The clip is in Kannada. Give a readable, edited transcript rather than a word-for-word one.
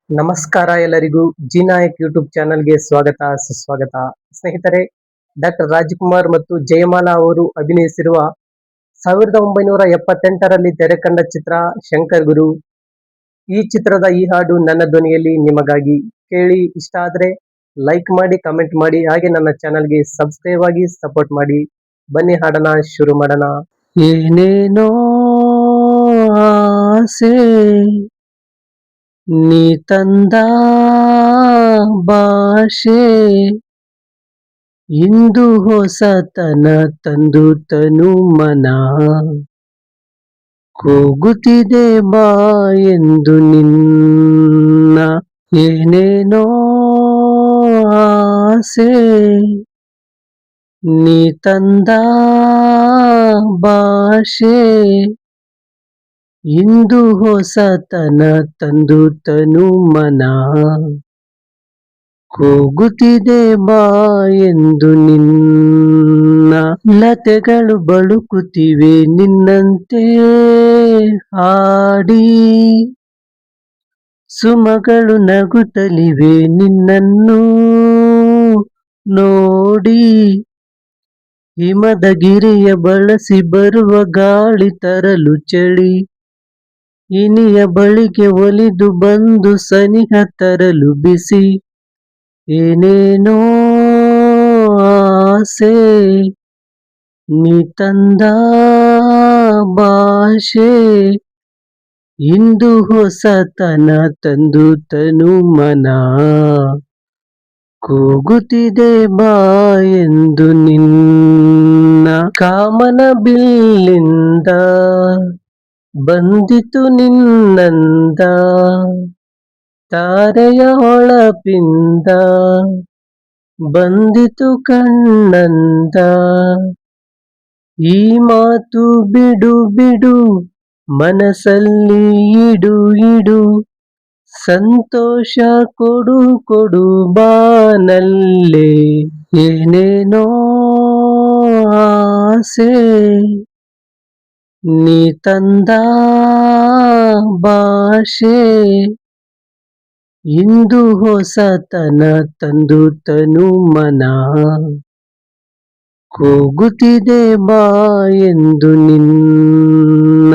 ನಮಸ್ಕಾರ ಎಲ್ಲರಿಗೂ ಜಿ ನಾಯಕ್ ಯೂಟ್ಯೂಬ್ ಚಾನಲ್ಗೆ ಸ್ವಾಗತ ಸುಸ್ವಾಗತ. ಸ್ನೇಹಿತರೆ, ಡಾಕ್ಟರ್ ರಾಜ್ಕುಮಾರ್ ಮತ್ತು ಜಯಮಾಲಾ ಅವರು ಅಭಿನಯಿಸಿರುವ 1978ರಲ್ಲಿ ತೆರೆಕಂಡ ಚಿತ್ರ ಶಂಕರ್ ಗುರು. ಈ ಚಿತ್ರದ ಈ ಹಾಡು ನನ್ನ ಧ್ವನಿಯಲ್ಲಿ ನಿಮಗಾಗಿ. ಕೇಳಿ, ಇಷ್ಟ ಆದ್ರೆ ಲೈಕ್ ಮಾಡಿ, ಕಮೆಂಟ್ ಮಾಡಿ, ಹಾಗೆ ನನ್ನ ಚಾನಲ್ಗೆ ಸಬ್ಸ್ಕ್ರೈಬ್ ಆಗಿ ಸಪೋರ್ಟ್ ಮಾಡಿ. ಬನ್ನಿ, ಹಾಡನ ಶುರು ಮಾಡೋಣ. ಏನೇನೋ ಆಸೆ ನೀ ತಂದ ಭಾಷೆ, ಇಂದು ಹೊಸತನ ತಂದು ತನು ಮನ ಕೂಗುತ್ತಿದೆ ಬಾ ಎಂದು ನಿನ್ನ. ಏನೇನೋ ಆಸೆ ನೀ ತಂದ ಭಾಷೆ, ಇಂದು ಹೊಸತನ ತಂದು ತನು ಮನ ಕೂಗುತ್ತಿದೆ ಬಾ ಎಂದು ನಿನ್ನ. ಲತೆಗಳು ಬಳುಕುತ್ತಿವೆ ನಿನ್ನಂತೆ ಹಾಡಿ, ಸುಮಗಳು ನಗುತ್ತಲಿವೆ ನಿನ್ನನ್ನು ನೋಡಿ. ಹಿಮದ ಗಿರಿಯ ಬಳಸಿ ಬರುವ ಗಾಳಿ ತರಲು ಚಳಿ, ಇನಿಯ ಬಳಿಗೆ ಒಲಿದು ಬಂದು ಸನಿಹ ತರಲು ಬಿಸಿ. ಏನೇನೋ ಆಸೆ ನೀ ತಂದ ಭಾಷೆ, ಇಂದು ಹೊಸತನ ತಂದು ತನು ಮನ ಕೂಗುತ್ತಿದೆ ಬಾ ಎಂದು ನಿನ್ನ. ಕಾಮನ ಬಿಲ್ಲಿಂದ ಬಂದಿತು ನಿನ್ನಂದ, ತಾರೆಯ ಹೊಳಪಿಂದ ಬಂದಿತು ಕಣ್ಣಂದ. ಈ ಮಾತು ಬಿಡು ಬಿಡು ಮನಸ್ಸಲ್ಲಿ ಇಡು ಇಡು, ಸಂತೋಷ ಕೊಡು ಕೊಡು ಬಾನಲ್ಲೇ. ಏನೇನೋ ಆಸೆ ನೀ ತಂದ ಭಾಷೆ, ಇಂದು ಹೊಸತನ ತಂದು ತನು ಮನ ಕೂಗುತ್ತಿದೆ ಬಾ ಎಂದು ನಿನ್ನ.